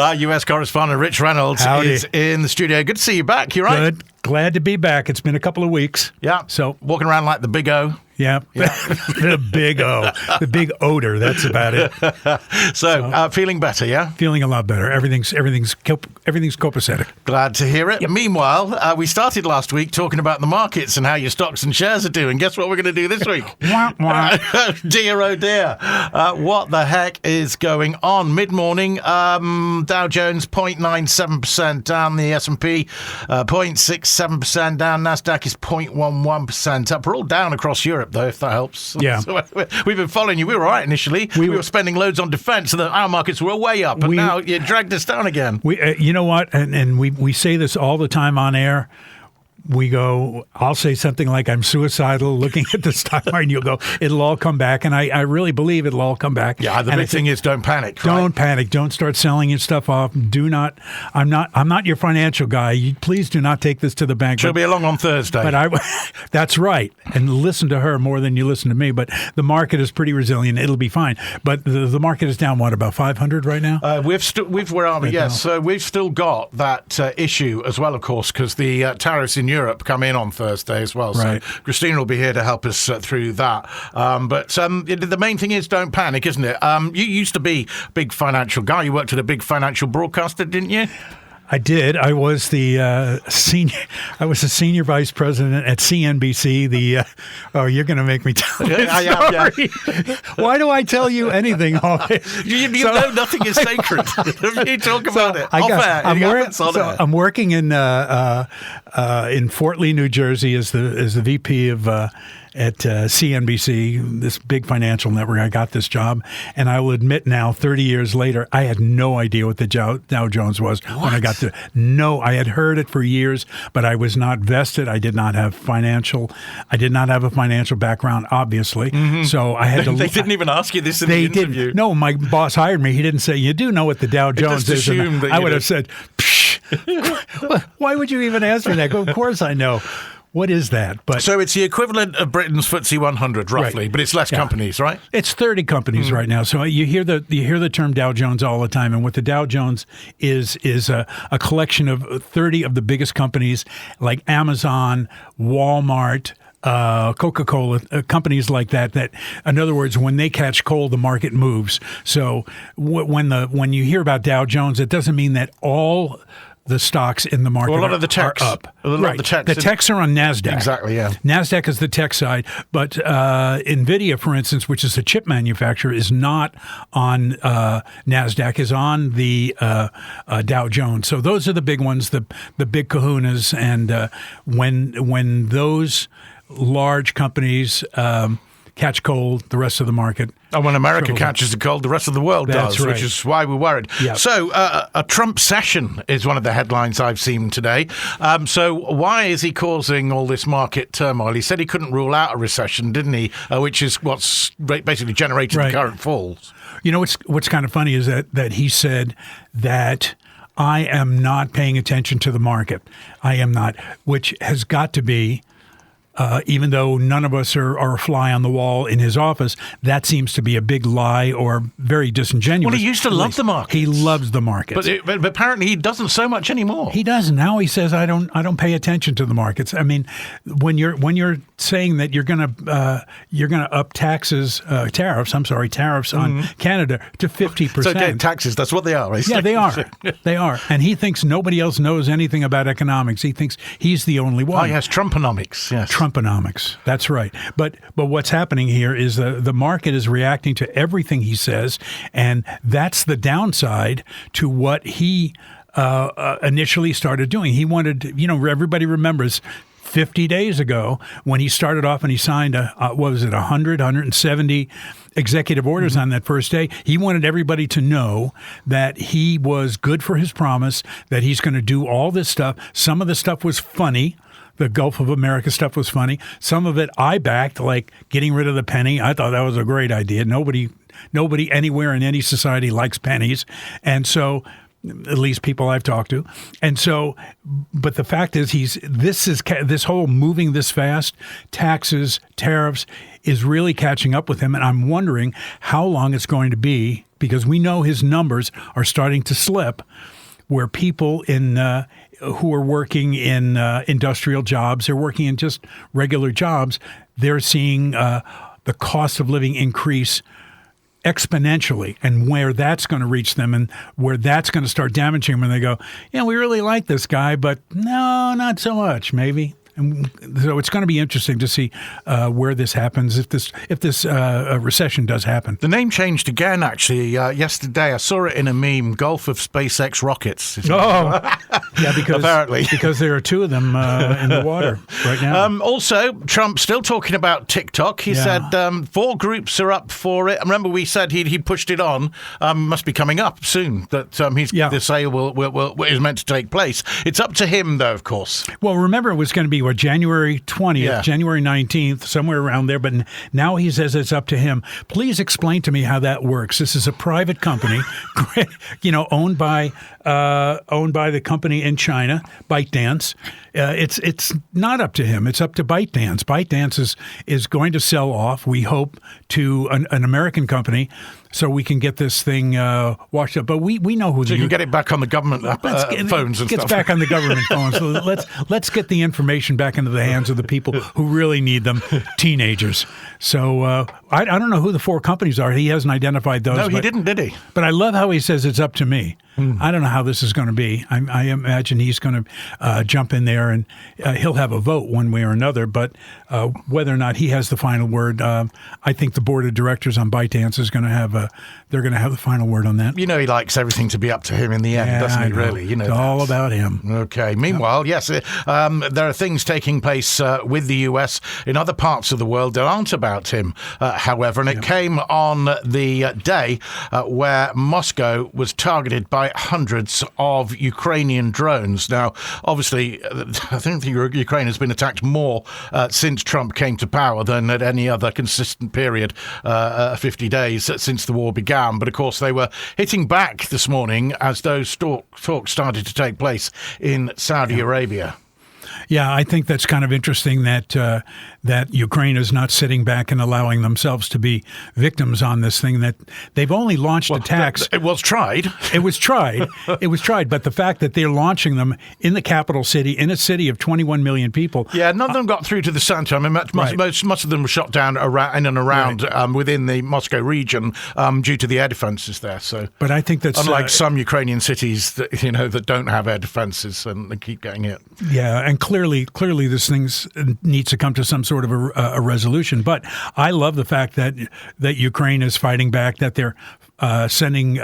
Our U.S. correspondent, Rich Reynolds, is in the studio. Good to see you back. You right? Good. Glad to be back. It's been a couple of weeks. Yeah. So walking around like the Big O. Yeah. The Big O. The big odor. That's about it. So feeling better, yeah? Feeling a lot better. Everything's copacetic. Glad to hear it. Yep. Meanwhile, we started last week talking about the markets and how your stocks and shares are doing. Guess what we're going to do this week? Dear, oh dear. What the heck is going on? Mid-morning, Dow Jones 0.97% down, the S&P 0.67% down, NASDAQ is 0.11% up. We're all down across Europe, though, if that helps. Yeah. So, we've been following you. We were all right initially. We were spending loads on defense, and our markets were way up, and now you dragged us down again. You know what? And we say this all the time on air. We go, I'll say something like, I'm suicidal looking at the stock market, and you'll go, it'll all come back. And I really believe it'll all come back. Yeah, the big thing is don't panic. Right? Don't panic. Don't start selling your stuff off. Do not. I'm not your financial guy. Please do not take this to the bank. She'll be along on Thursday. But that's right. And listen to her more than you listen to me. But the market is pretty resilient. It'll be fine. But the market is down, what, about 500 right now? Where are we? Yes. So we've still got that issue as well, of course, because the tariffs in Europe come in on Thursday as well. Right. So Christina will be here to help us through that. But the main thing is don't panic, isn't it? You used to be a big financial guy. You worked at a big financial broadcaster, didn't you? I did. I was the senior vice president at CNBC. You're going to make me tell this story. Yeah. Why do I tell you anything? You know nothing is sacred. You talk about it. I'm working in Fort Lee, New Jersey, as the VP of. At CNBC, this big financial network. I got this job, and I will admit now, 30 years later, I had no idea what the Dow Jones was when I got there. No, I had heard it for years, but I was not vested. I did not have a financial background, obviously. Mm-hmm. So I had to. They didn't even ask you this in the interview. Didn't. No, my boss hired me. He didn't say, "You do know what the Dow Jones is." I would have said, "Psh, why would you even ask me that?" Of course, I know. What is that? But so it's the equivalent of Britain's FTSE 100, roughly, right. But it's less companies, right? It's 30 companies right now. So you hear the term Dow Jones all the time, and what the Dow Jones is a collection of 30 of the biggest companies like Amazon, Walmart, Coca-Cola, companies like that. That, in other words, when they catch cold, the market moves. So when you hear about Dow Jones, it doesn't mean that all the stocks in the market a lot of the techs are up. Right. The techs are on NASDAQ. Exactly, yeah. NASDAQ is the tech side, but NVIDIA, for instance, which is a chip manufacturer, is not on NASDAQ, is on the Dow Jones. So those are the big ones, the big kahunas. And when those large companies catch cold, the rest of the market. And when America catches a cold, the rest of the world does, right. Which is why we're worried. Yep. So a Trump session is one of the headlines I've seen today. So why is he causing all this market turmoil? He said he couldn't rule out a recession, didn't he? Which is what's basically generated the current falls. You know, what's kind of funny is that he said that I am not paying attention to the market. I am not, which has got to be even though none of us are a fly on the wall in his office, that seems to be a big lie or very disingenuous. Well, he used to love the market. He loves the markets. But apparently he doesn't so much anymore. He doesn't. Now he says, I don't pay attention to the markets. I mean, when you're saying that you're going to up tariffs on Canada to 50%. It's okay, taxes, that's what they are. Right? Yeah, they are. They are. And he thinks nobody else knows anything about economics. He thinks he's the only one. Oh, yes, Trumponomics. Yes. Trumponomics. That's right. But what's happening here is the market is reacting to everything he says, and that's the downside to what he initially started doing. He wanted, everybody remembers 50 days ago when he started off and he signed 170 executive orders on that first day. He wanted everybody to know that he was good for his promise, that he's going to do all this stuff. Some of the stuff was funny. The Gulf of America stuff was funny. Some of it I backed, like getting rid of the penny. I thought that was a great idea. Nobody anywhere in any society likes pennies. And so, at least people I've talked to. And so, but the fact is this whole moving this fast, taxes, tariffs, is really catching up with him. And I'm wondering how long it's going to be because we know his numbers are starting to slip, where people who are working in industrial jobs, they're working in just regular jobs, they're seeing the cost of living increase exponentially, and where that's going to reach them and where that's going to start damaging them. And they go, yeah, we really like this guy, but no, not so much, maybe. And so it's going to be interesting to see where this happens, if this recession does happen. The name changed again, actually, yesterday. I saw it in a meme, Gulf of SpaceX rockets. Yeah, apparently. Because there are two of them in the water right now. Also, Trump still talking about TikTok. He said 4 groups are up for it. Remember, we said he pushed it on. Must be coming up soon, that the sale is meant to take place. It's up to him, though, of course. Well, remember, it was going to be January 20th, January 19th, somewhere around there. But now he says it's up to him. Please explain to me how that works. This is a private company, owned by the company in China, ByteDance. It's not up to him. It's up to ByteDance. ByteDance is going to sell off, we hope, to an American company, so we can get this thing washed up. But we know who. So you can get it back on the government phones and stuff. Gets back on the government phones. So let's get the information back into the hands of the people who really need them, teenagers. So I don't know who the 4 companies are. He hasn't identified those. No, he didn't, did he? But I love how he says it's up to me. I don't know how this is going to be. I imagine he's going to jump in there and he'll have a vote one way or another. But whether or not he has the final word, I think the board of directors on ByteDance is going to have they're going to have the final word on that. He likes everything to be up to him in the end, doesn't he? Really, it's all about him. Okay. Meanwhile, yes, there are things taking place with the U.S. in other parts of the world that aren't about him. However, and it came on the day where Moscow was targeted by hundreds of Ukrainian drones. Now, obviously, I think Ukraine has been attacked more since Trump came to power than at any other consistent period, 50 days since the war began. But of course, they were hitting back this morning as those talks started to take place in Saudi Arabia. Yeah, I think that's kind of interesting that that Ukraine is not sitting back and allowing themselves to be victims on this thing. That they've only launched attacks. It was tried. It was tried. But the fact that they're launching them in the capital city, in a city of 21 million people. Yeah, none of them got through to the center. I mean, most of them were shot down in and around within the Moscow region due to the air defenses there. So, but I think that's unlike some Ukrainian cities that that don't have air defenses and they keep getting hit. Yeah, and clearly this thing needs to come to some sort of a resolution. But I love the fact that Ukraine is fighting back, that they're sending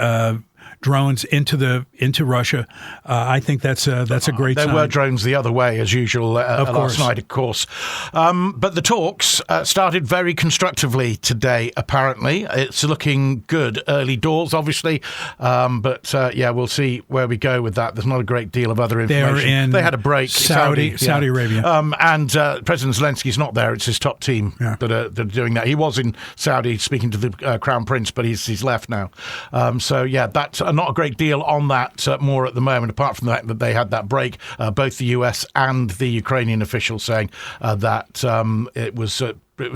drones into Russia. I think that's a great sign. There were drones the other way, as usual, last night, of course. But the talks started very constructively today, apparently. It's looking good. Early doors, obviously. But we'll see where we go with that. There's not a great deal of other information. They had a break. Saudi Arabia. And President Zelensky's not there. It's his top team that are doing that. He was in Saudi speaking to the Crown Prince, but he's left now. That's not a great deal on that more at the moment, apart from the fact that they had that break, both the US and the Ukrainian officials saying that it was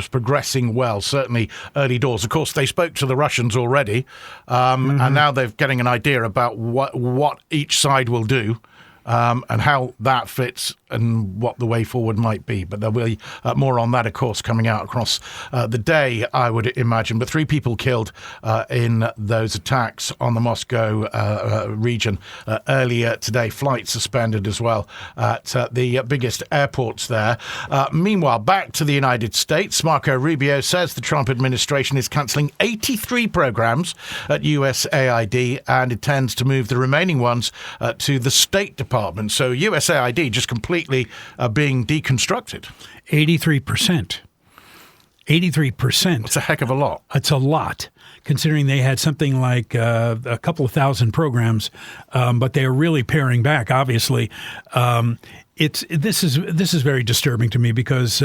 progressing well, certainly early doors. Of course, they spoke to the Russians already, and now they're getting an idea about what each side will do. And how that fits and what the way forward might be. But there'll be more on that, of course, coming out across the day, I would imagine. But 3 people killed in those attacks on the Moscow region earlier today. Flights suspended as well at the biggest airports there. Meanwhile, back to the United States, Marco Rubio says the Trump administration is cancelling 83 programs at USAID and intends to move the remaining ones to the State Department. So USAID just completely being deconstructed. 83%. 83%. That's a heck of a lot. It's a lot, considering they had something like a couple of thousand programs, but they are really paring back, obviously. This is very disturbing to me because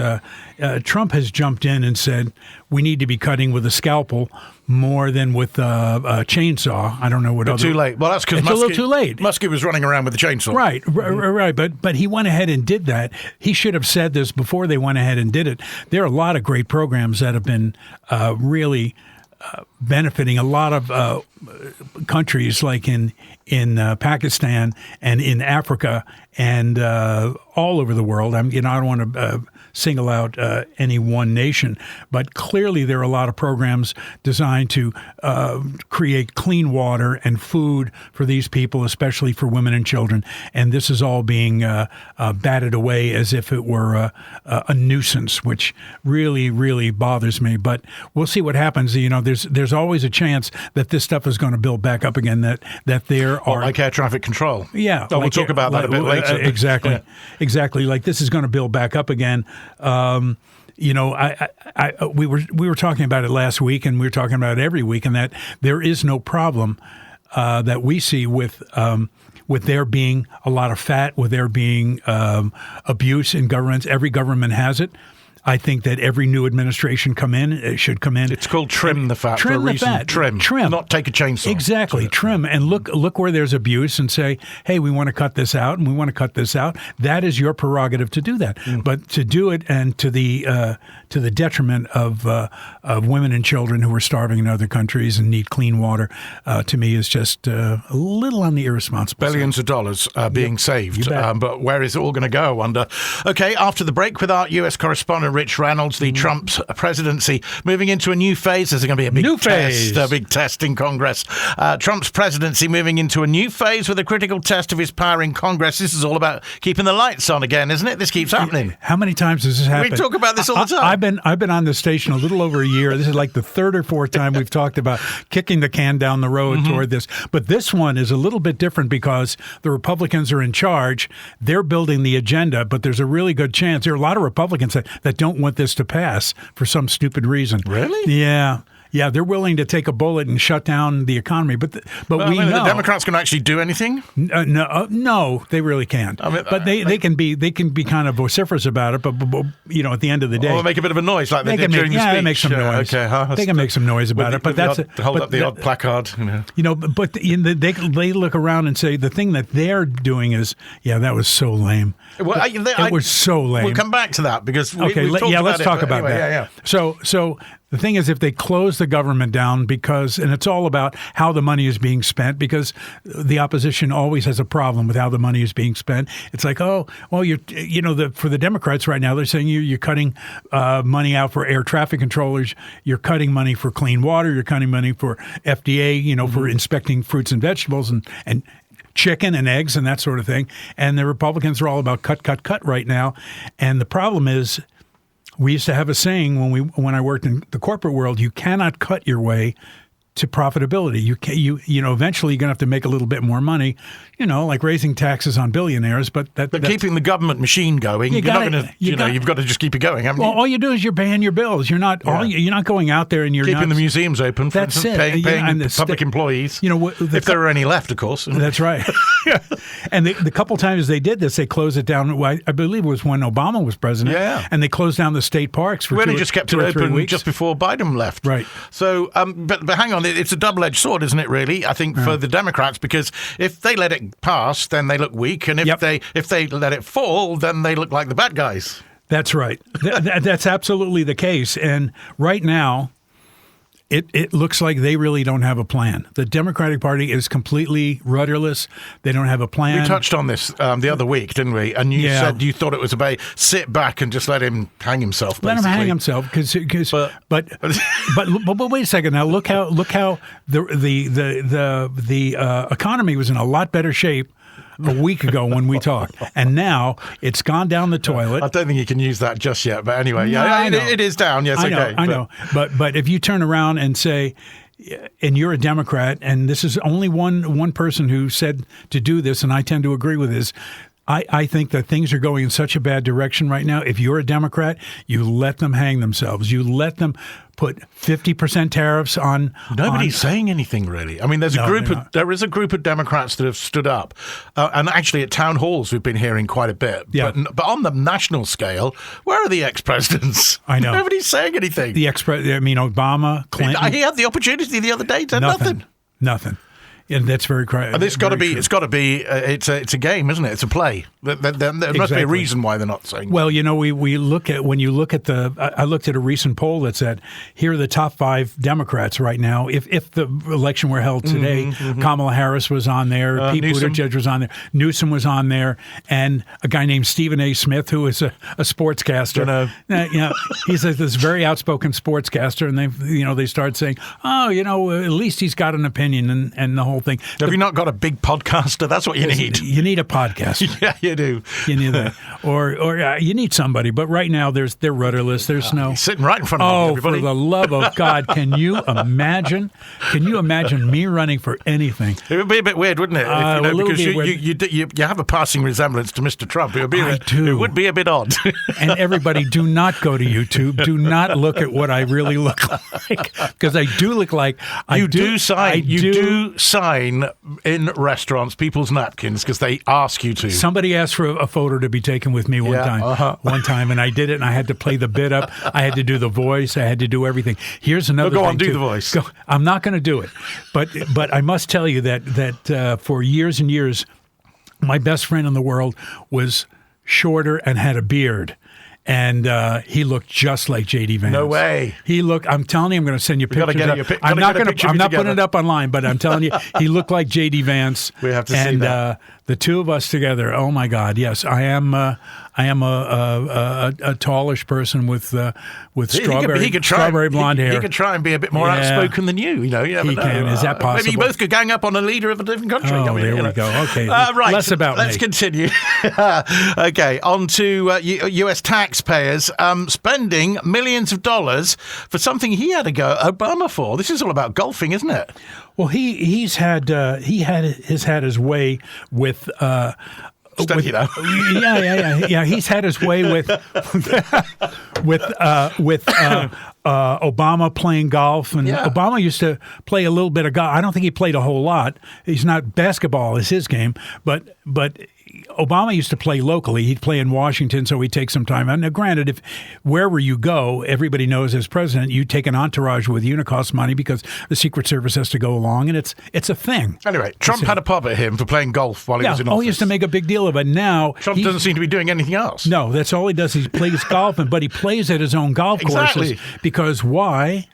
Trump has jumped in and said we need to be cutting with a scalpel more than with a chainsaw. I don't know what other. Too late. Well, that's because it's a little too late. Muskie was running around with a chainsaw. Right. But he went ahead and did that. He should have said this before they went ahead and did it. There are a lot of great programs that have been really benefiting a lot of countries like in Pakistan and in Africa and all over the world. I don't want to single out any one nation, but clearly there are a lot of programs designed to create clean water and food for these people, especially for women and children. And this is all being batted away as if it were a nuisance, which really, really bothers me. But we'll see what happens. There's always a chance that this stuff is going to build back up again. That there are like air traffic control. Yeah, we'll talk about that a bit later. Exactly, exactly. Like this is going to build back up again. We were talking about it last week, and we were talking about it every week, and that there is no problem that we see with there being a lot of fat, with there being abuse in governments. Every government has it. I think that every new administration should come in. It's called trim the fat for a reason. Trim, not take a chainsaw. Exactly, trim and look where there's abuse and say, hey, we want to cut this out and we want to cut this out. That is your prerogative to do that. But to do it and to the detriment of women and children who are starving in other countries and need clean water, to me is just a little on the irresponsible Billions side. of dollars being saved. But where is it all going to go? I wonder. Okay, after the break with our U.S. correspondent, Reynolds, the Trump presidency moving into a new phase. There's going to be a big test in Congress. Trump's presidency moving into a new phase with a critical test of his power in Congress. This is all about keeping the lights on again, isn't it? This keeps happening. How many times does this happen? We talk about this all the time. I've been on this station a little over a year. This is like the third or fourth time we've talked about kicking the can down the road toward this. But this one is a little bit different because the Republicans are in charge. They're building the agenda, but there's a really good chance. There are a lot of Republicans that don't want this to pass for some stupid reason. Really? Yeah. Yeah, they're willing to take a bullet and shut down the economy, but we know the Democrats can actually do anything. No, they really can't. But they can be kind of vociferous about it. But at the end of the day, make a bit of a noise like they did during the speech. They make some noise. Okay, they can make some noise about it. But hold up the odd placard. But they look around and say the thing that they're doing is, that was so lame. Well, it was so lame. We'll come back to that because let's talk about that. Yeah. So the thing is, if they close the government down and it's all about how the money is being spent, because the opposition always has a problem with how the money is being spent. It's like, for the Democrats right now, they're saying you're cutting money out for air traffic controllers, you're cutting money for clean water, you're cutting money for FDA, for inspecting fruits and vegetables and chicken and eggs and that sort of thing. And the Republicans are all about cut right now. And the problem is, we used to have a saying when I worked in the corporate world: you cannot cut your way to profitability. Eventually you're going to have to make a little bit more money, like raising taxes on billionaires. But keeping the government machine going, you've got to just keep it going, haven't you? All you do is you're paying your bills. You're not going out there and you're keeping the museums open. For that's instance, it. Paying the public employees. If there are any left, of course. That's right. And the couple times they did this, they closed it down. I believe it was when Obama was president. Yeah. And they closed down the state parks for we just kept it open just before Biden left. Right. So, but hang on. It's a double-edged sword, isn't it, really, I think, for the Democrats, because if they let it pass, then they look weak, and if they let it fall, then they look like the bad guys. That's right. That's absolutely the case. And right now, it looks like they really don't have a plan. The Democratic Party is completely rudderless. They don't have a plan. We touched on this the other week, didn't we? And you said you thought it was about sit back and just let him hang himself. Basically. Let him hang himself, but wait a second. Now look how the economy was in a lot better shape a week ago when we talked, and now it's gone down the toilet. I don't think you can use that just yet, but anyway, it is down. Yes, I know. But if you turn around and say, and you're a Democrat, and this is only one person who said to do this, and I tend to agree with this. I think that things are going in such a bad direction right now. If you're a Democrat, you let them hang themselves. You let them put 50% tariffs on. Nobody's saying anything, really. I mean, there is a group of Democrats that have stood up, and actually at town halls we've been hearing quite a bit. Yeah. But on the national scale, where are the ex-presidents? I know. Nobody's saying anything. Obama, Clinton. He had the opportunity the other day to nothing. Nothing. And that's very correct. And it's got to be. It's a game, isn't it? It's a play. There must be a reason why they're not saying. Well, we look at when you look at I looked at a recent poll that said here are the top 5 Democrats right now. If the election were held today, Kamala Harris was on there, Pete Buttigieg was on there, Newsom was on there, and a guy named Stephen A. Smith, who is a sportscaster. He's this very outspoken sportscaster, and they start saying, oh, at least he's got an opinion, and the whole thing. Have you not got a big podcaster? That's what you need. You need a podcast. Yeah, you do. You need that, or you need somebody. But right now, they're rudderless. There's no he's sitting right in front of me, everybody. For the love of God, can you imagine? Can you imagine me running for anything? It would be a bit weird, wouldn't it? Because you have a passing resemblance to Mr. Trump. It would be a bit odd. And everybody, do not go to YouTube. Do not look at what I really look like, because I do look like you do sign in restaurants people's napkins because they ask you to. Somebody asked for a photo to be taken with me one time, and I did it, and I had to play the bit up. I had to do the voice. I had to do everything. Here's another thing. Go on, do the voice. I'm not going to do it, but I must tell you that for years and years, my best friend in the world was shorter and had a beard. And he looked just like J.D. Vance. No way. I'm telling you, I'm going to send you pictures. I'm not putting it up online, but I'm telling you, he looked like J.D. Vance. We have to see that. The two of us together, oh my God, yes, I am a tallish person with strawberry blonde hair. He could try and be a bit more outspoken than you. You never know. Can. Is that possible? Maybe you both could gang up on a leader of a different country. Oh, there we go. Okay, right. Less about Let's continue. Okay, on to U.S. taxpayers spending millions of dollars for something he had to go Obama for. This is all about golfing, isn't it? Well, he's had his way with. He's had his way with Obama playing golf, and Obama used to play a little bit of golf. I don't think he played a whole lot. He's not basketball is his game, but Obama used to play locally. He'd play in Washington, so he'd take some time out. Now, granted, if wherever you go, everybody knows as president, you take an entourage with you, and it costs money because the Secret Service has to go along, and it's a thing. Anyway, Trump had a pop at him for playing golf while he was in office. He used to make a big deal of it. Now Trump doesn't seem to be doing anything else. No, that's all he does. He plays golf, but he plays at his own golf courses. Because why?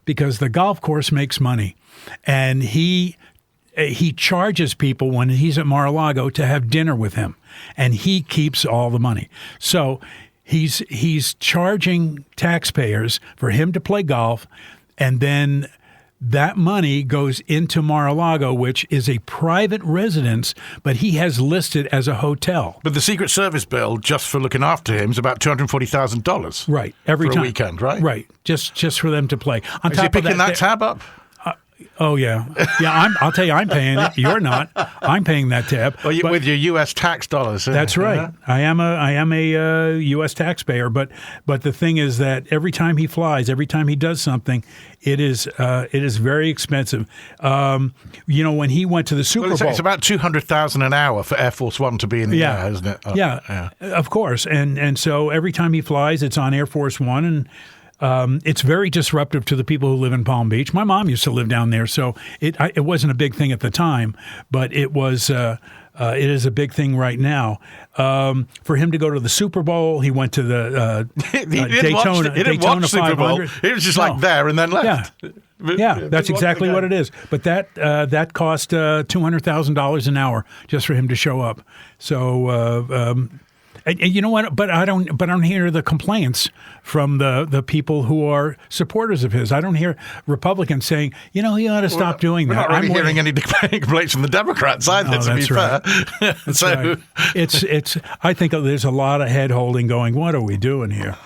Because the golf course makes money, and he charges people when he's at Mar-a-Lago to have dinner with him, and he keeps all the money. So he's charging taxpayers for him to play golf, and then that money goes into Mar-a-Lago, which is a private residence, but he has listed as a hotel. But the Secret Service bill, just for looking after him, is about $240,000. Right, every time. For a weekend, right? Right, just for them to play. Is he picking that tab up? Oh, yeah. I'll tell you, I'm paying it. You're not. I'm paying that tab. Well, with your U.S. tax dollars. That's right. Yeah. I am a U.S. taxpayer, but the thing is that every time he flies, every time he does something, it is very expensive. When he went to the Super Bowl, it's about $200,000 an hour for Air Force One to be in the air, isn't it? Of course. And so every time he flies, it's on Air Force One, and it's very disruptive to the people who live in Palm Beach. My mom used to live down there, so it wasn't a big thing at the time, but it was. It is a big thing right now. For him to go to the Super Bowl, he went to the Daytona. He didn't watch Super Bowl. He was just there and then left. Yeah, that's exactly what it is. But that cost $200,000 an hour just for him to show up. So. And you know what? But I don't hear the complaints from the people who are supporters of his. I don't hear Republicans saying, he ought to stop doing that. We're not really hearing any complaints from the Democrats either. To be fair, that's right. It's. I think there's a lot of head holding going. What are we doing here?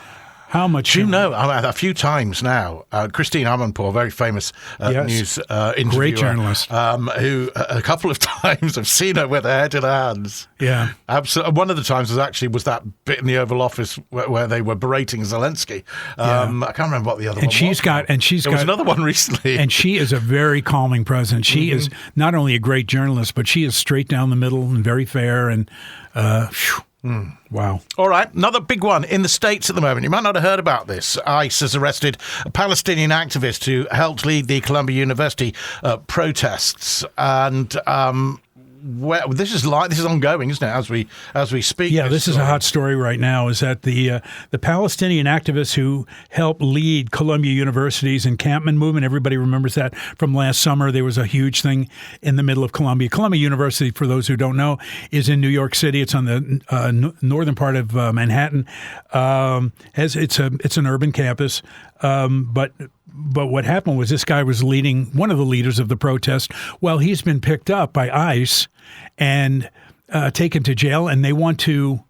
How much? Do you know, a few times now, Christine Amanpour, very famous news interviewer. Great journalist. Who a couple of times I've seen her with her head in her hands. Yeah. Absolutely. One of the times was that bit in the Oval Office where they were berating Zelensky. I can't remember what the other one was. There was another one recently. And she is a very calming president. She is not only a great journalist, but she is straight down the middle and very fair and Wow. All right, another big one in the States at the moment. You might not have heard about this. ICE has arrested a Palestinian activist who helped lead the Columbia University protests. And this is ongoing, isn't it, as we speak? Yeah, this is a hot story right now, is that the Palestinian activists who helped lead Columbia University's encampment movement, everybody remembers that from last summer. There was a huge thing in the middle of Columbia. Columbia University, for those who don't know, is in New York City. It's on the northern part of Manhattan. It's an urban campus, but what happened was this guy was leading, one of the leaders of the protest. Well, he's been picked up by ICE and taken to jail, and they want to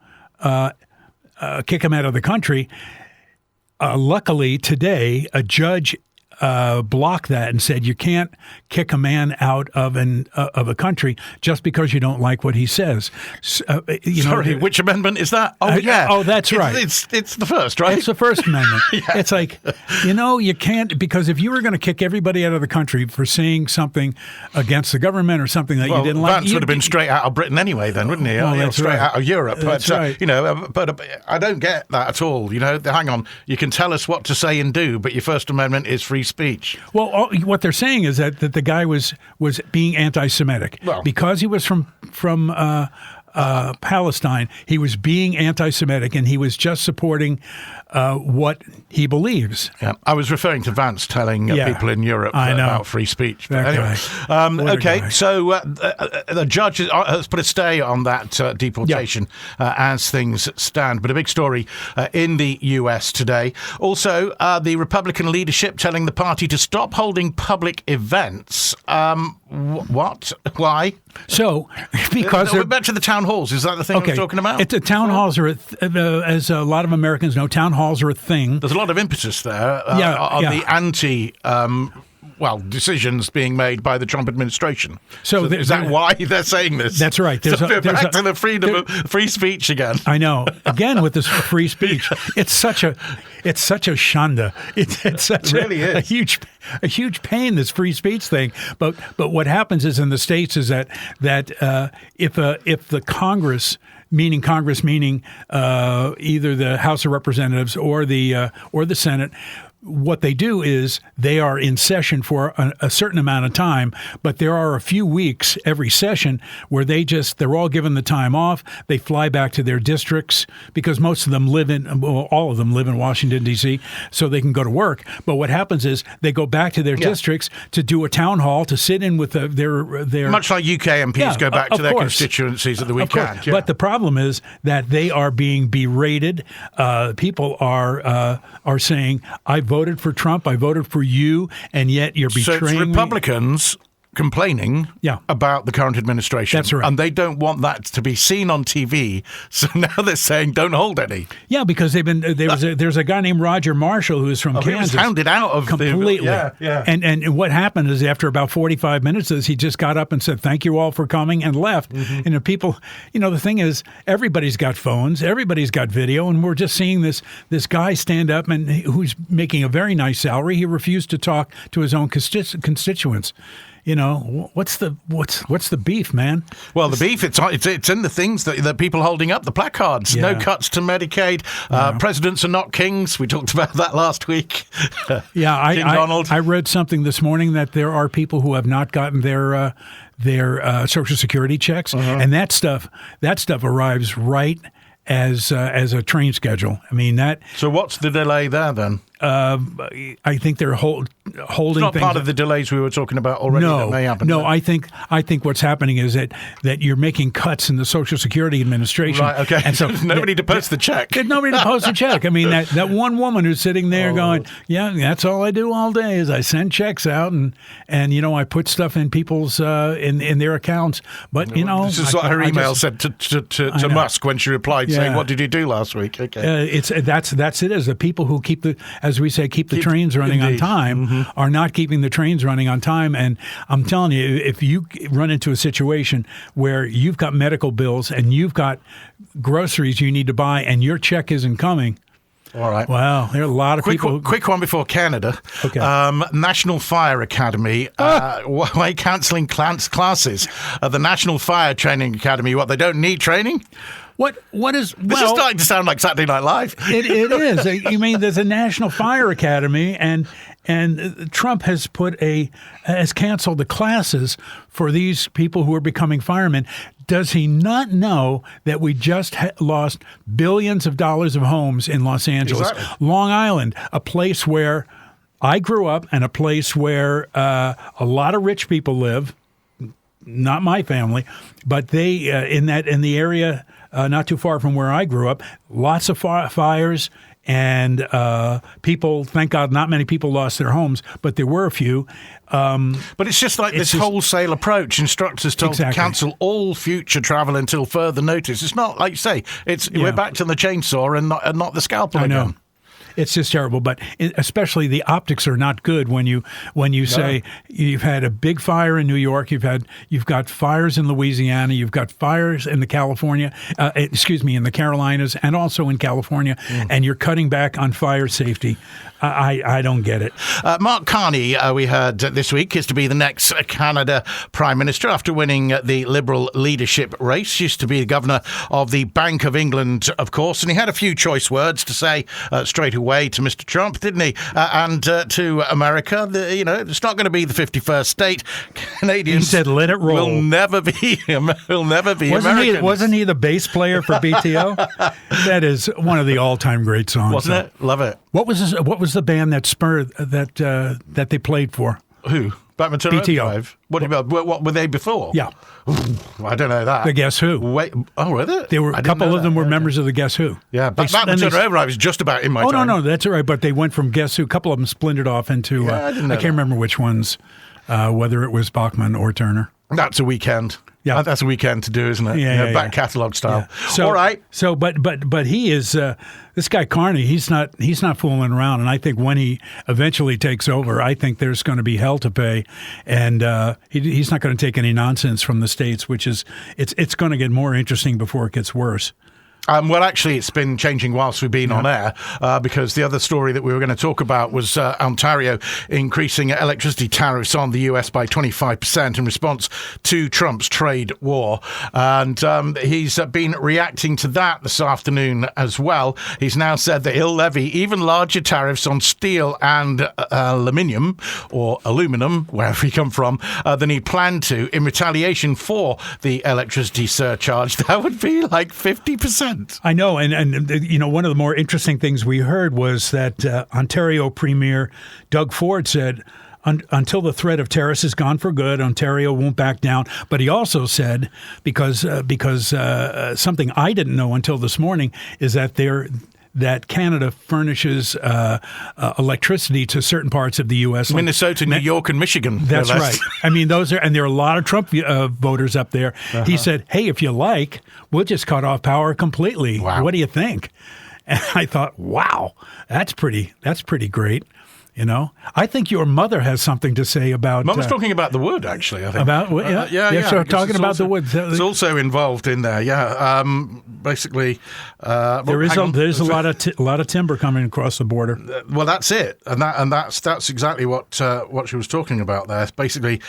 kick him out of the country. Luckily, today, a judge blocked that and said you can't kick a man out of a country just because you don't like what he says. Which amendment is that? Oh, yeah. Oh, that's right. It's the first, right? It's the First Amendment. It's like, you can't, because if you were going to kick everybody out of the country for saying something against the government or something that you didn't like, Vance would have been straight out of Britain anyway, then, wouldn't he? Well, that's straight right. out of Europe. That's right. But I don't get that at all. Hang on, you can tell us what to say and do, but your First Amendment is free speech. Well, what they're saying is that the guy was being anti-Semitic because he was from Palestine. He was being anti-Semitic, and he was just supporting what he believes. Yeah, I was referring to Vance telling people in Europe about free speech. But anyway. Okay, so the judge has put a stay on that deportation as things stand. But a big story in the US today. Also, the Republican leadership telling the party to stop holding public events. What? Why? So, because we're back to the town halls. Is that the thing I was talking about? Town halls are, as a lot of Americans know, town halls are a thing. There's a lot of impetus there on the anti decisions being made by the Trump administration. So is that why they're saying this? That's right. There's back to the freedom of free speech again. I know. Again with this free speech, it's such a shanda. It's such a huge pain, this free speech thing. But what happens is in the States is that if the Congress, meaning either the House of Representatives or the Senate, what they do is they are in session for a certain amount of time, but there are a few weeks every session where they're all given the time off. They fly back to their districts because most of them all of them live in Washington, D.C., so they can go to work. But what happens is they go back to their districts to do a town hall, to sit in with their much like UK MPs go back to their constituencies at the weekend. But the problem is that they are being berated. People are saying, I voted for Trump, I voted for you, and yet you're betraying me. So it's Republicans complaining about the current administration. That's right. And they don't want that to be seen on TV, so now they're saying don't hold any. Yeah, because there's a guy named Roger Marshall who's from Kansas. He was hounded out of completely. And what happened is after about 45 minutes, he just got up and said, thank you all for coming, and left. Mm-hmm. And the people, the thing is, everybody's got phones, everybody's got video, and we're just seeing this guy stand up and who's making a very nice salary. He refused to talk to his own constituents. What's the beef, man? Well, the beef, it's in the things that people holding up, the placards. No cuts to Medicaid. Presidents are not kings. We talked about that last week. King Donald. I read something this morning that there are people who have not gotten their Social Security checks, and that stuff arrives right as a train schedule. I mean that. So what's the delay there then? I think they're holding. It's not part of the delays we were talking about already. That may happen. No, I think what's happening is that you're making cuts in the Social Security Administration. Right. Okay. And so nobody to post the check. There's nobody to post the check. I mean that one woman who's sitting there going, yeah, that's all I do all day is I send checks out and I put stuff in people's in their accounts. But this is what her email said to Musk when she replied saying, "What did you do last week?" Okay. That's it. Is the people who keep the trains running on time are not keeping the trains running on time. And I'm telling you, if you run into a situation where you've got medical bills and you've got groceries you need to buy and your check isn't coming, All right. Wow, there are a lot of people. Quick one before Canada. Okay. National Fire Academy. Why cancelling classes? The National Fire Training Academy. What, they don't need training? What is? This is starting to sound like Saturday Night Live. It is. You mean there's a National Fire Academy, and Trump has canceled the classes for these people who are becoming firemen. Does he not know that we just lost billions of dollars of homes in Los Angeles, Exactly. Long Island, a place where I grew up and a place where a lot of rich people live? Not my family, but they in the area not too far from where I grew up, lots of fires. And people, thank God, not many people lost their homes, but there were a few. But it's just like this wholesale approach. Instructors told to cancel all future travel until further notice. It's not like you say. We're back to the chainsaw and not the scalpel again. I know. It's just terrible, but especially the optics are not good when you say you've had a big fire in New York, you've got fires in Louisiana, you've got fires in the in the Carolinas, and also in California, and you're cutting back on fire safety. I don't get it. Mark Carney, we heard this week, is to be the next Canada Prime Minister after winning the Liberal leadership race. Used to be the governor of the Bank of England, of course, and he had a few choice words to say straight away to Mr. Trump, didn't he? And to America, it's not going to be the 51st state. Canadians, he said, "Let it roll." Will never be Americans. Wasn't he the bass player for BTO? That is one of the all-time great songs, wasn't it? Love it. What was the band that spurred that they played for? Who? Batman Turner BTO. Overdrive? What were they before? Yeah. I don't know that. The Guess Who. Wait, were they? There were a couple of them were members of the Guess Who. Yeah, but Batman Turner Overdrive was just about in my time. No, that's all right. But they went from Guess Who. A couple of them splintered off into, I can't remember which ones, whether it was Bachman or Turner. That's a weekend. Yeah, that's a weekend to do, isn't it? Yeah, back catalogue style. Yeah. So, all right. So, but he is this guy Carney. He's not fooling around. And I think when he eventually takes over, I think there's going to be hell to pay, and he's not going to take any nonsense from the states. Which is it's going to get more interesting before it gets worse. Well, actually, it's been changing whilst we've been on air because the other story that we were going to talk about was Ontario increasing electricity tariffs on the US by 25% in response to Trump's trade war. And he's been reacting to that this afternoon as well. He's now said that he'll levy even larger tariffs on steel and aluminium, or aluminum, wherever he come from, than he planned to in retaliation for the electricity surcharge. That would be like 50%. I know, and one of the more interesting things we heard was that Ontario Premier Doug Ford said, until the threat of tariffs is gone for good, Ontario won't back down. But he also said, because something I didn't know until this morning, is that Canada furnishes electricity to certain parts of the U.S. Minnesota, New York, and Michigan. That's right. I mean, and there are a lot of Trump voters up there. He said, "Hey, if you like, we'll just cut off power completely. Wow. What do you think?" And I thought, wow, that's pretty great. I think your mother has something to say about. Mum was talking about the wood, actually. I think about wood. Yeah. So talking about the wood, it's also involved in there. Yeah, basically, there's a lot of timber coming across the border. Well, that's it, and that's exactly what she was talking about there. Basically.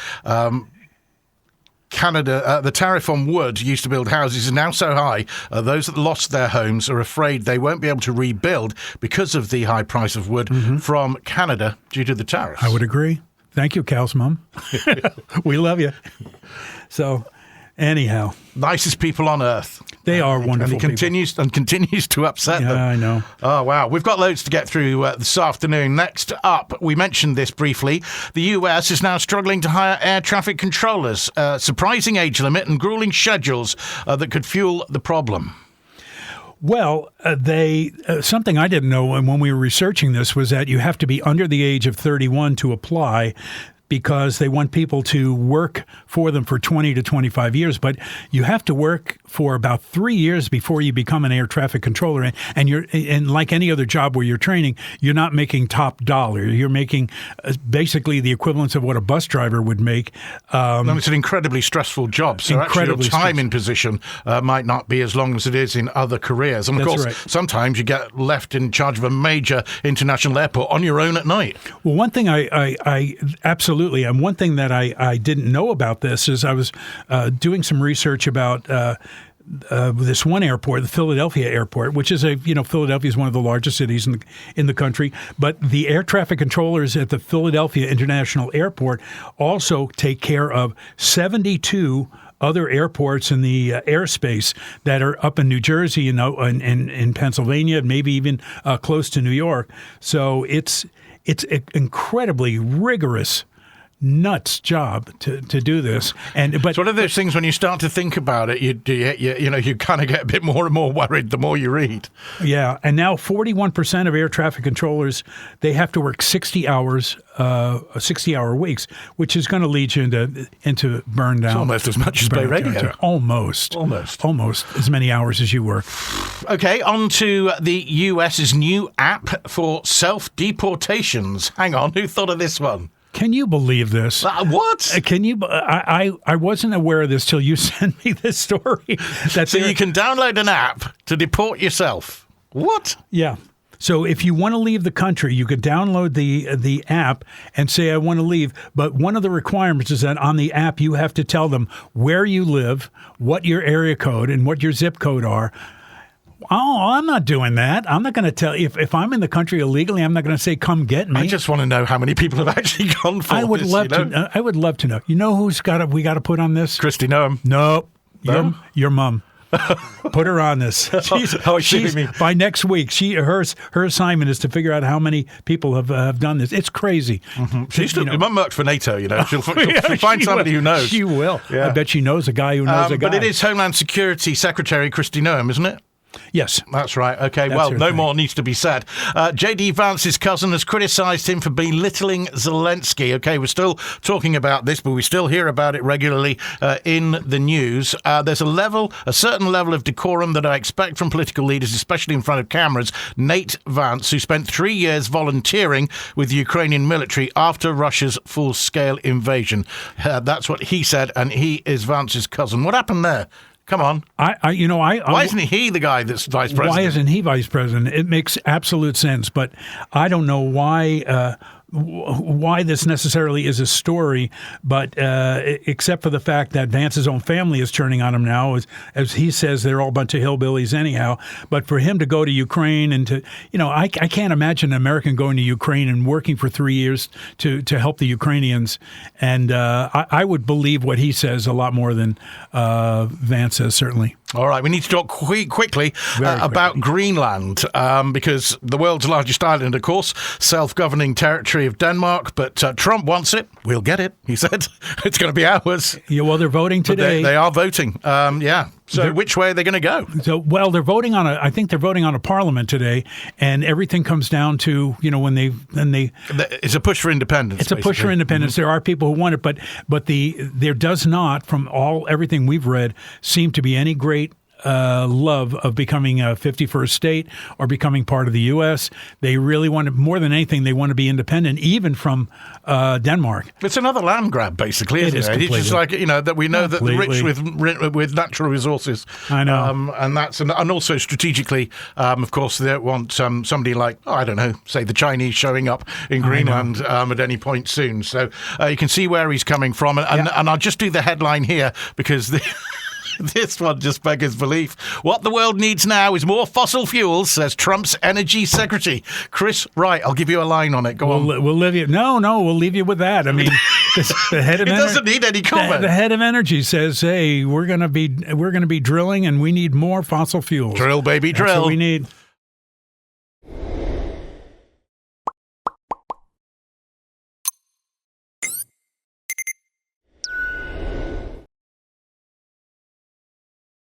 Canada, the tariff on wood used to build houses is now so high, those that lost their homes are afraid they won't be able to rebuild because of the high price of wood from Canada due to the tariffs. I would agree. Thank you, Cal's mom. We love you. So, anyhow. Nicest people on earth. They are wonderful and he continues to upset them. I know. Oh, wow. We've got loads to get through this afternoon. Next up, we mentioned this briefly. The US is now struggling to hire air traffic controllers, surprising age limit and grueling schedules that could fuel the problem. Well, something I didn't know when we were researching this was that you have to be under the age of 31 to apply. because they want people to work for them for 20 to 25 years. But you have to work for about 3 years before you become an air traffic controller. And like any other job where you're training, you're not making top dollar. You're making basically the equivalent of what a bus driver would make. It's an incredibly stressful job. So actually your time in position might not be as long as it is in other careers. And of course, sometimes you get left in charge of a major international airport on your own at night. Well, one thing I absolutely, and one thing that I didn't know about this is I was doing some research about this one airport, the Philadelphia airport, which is Philadelphia is one of the largest cities in the country. But the air traffic controllers at the Philadelphia International Airport also take care of 72 other airports in the airspace that are up in New Jersey, in Pennsylvania, and maybe even close to New York. So it's an incredibly rigorous, nuts job to do this. But it's one of those things when you start to think about it, you kind of get a bit more and more worried the more you read. Yeah, and now 41% of air traffic controllers, they have to work 60 hours, 60-hour weeks, which is going to lead you into burn down. It's almost as much as BayRadio. Almost as many hours as you work. Okay, on to the US's new app for self-deportations. Hang on, who thought of this one? Can you believe this? What? Can you? I wasn't aware of this till you sent me this story. So you can download an app to deport yourself. What? Yeah. So if you want to leave the country, you could download the app and say, I want to leave. But one of the requirements is that on the app, you have to tell them where you live, what your area code and what your zip code are. Oh, I'm not doing that. I'm not going to tell you. If I'm in the country illegally, I'm not going to say, come get me. I just want to know how many people have actually gone for this. I would love to know. You know who's we got to put on this? Christy Noam. Nope. Your mom. Put her on this. She's by next week. Her assignment is to figure out how many people have done this. It's crazy. Mm-hmm. Your mum works for NATO. She'll find somebody who knows. She will. Yeah. I bet she knows a guy who knows a guy. But it is Homeland Security Secretary Christy Noam, isn't it? Yes. That's right. Okay, no more needs to be said. J.D. Vance's cousin has criticised him for belittling Zelensky. Okay, we're still talking about this, but we still hear about it regularly in the news. There's a certain level of decorum that I expect from political leaders, especially in front of cameras. Nate Vance, who spent 3 years volunteering with the Ukrainian military after Russia's full-scale invasion. That's what he said, and he is Vance's cousin. What happened there? Come on. Why isn't he the guy that's vice president? Why isn't he vice president? It makes absolute sense, but I don't know why this necessarily is a story, but except for the fact that Vance's own family is turning on him now, as he says, they're all a bunch of hillbillies anyhow. But for him to go to Ukraine and to, I can't imagine an American going to Ukraine and working for 3 years to help the Ukrainians. And I would believe what he says a lot more than Vance says, certainly. All right, we need to talk quickly about Greenland, because the world's largest island, of course, self-governing territory of Denmark, but Trump wants it. We'll get it, he said. It's going to be ours. Yeah, well, they're voting today. They are voting, yeah. So which way are they going to go? So, well, they're voting on I think they're voting on a parliament today, and everything comes down to, when they. It's a push for independence. It's a push for independence. Mm-hmm. There are people who want it, but there does not, from everything we've read, seem to be any great love of becoming a 51st state or becoming part of the U.S. They really want to, more than anything, they want to be independent, even from Denmark. It's another land grab, basically, isn't it? It's just like, that we know that the rich with natural resources. I know. And also strategically, of course, they don't want somebody like, say the Chinese showing up in Greenland at any point soon. So you can see where he's coming from. And I'll just do the headline here because this one just beggars belief. What the world needs now is more fossil fuels, says Trump's energy secretary, Chris Wright. I'll give you a line on it. Go on. We'll leave you. No, we'll leave you with that. I mean, the head of he doesn't need any comment. The head of energy says, "Hey, we're going to be drilling, and we need more fossil fuels. Drill, baby, drill. That's what we need."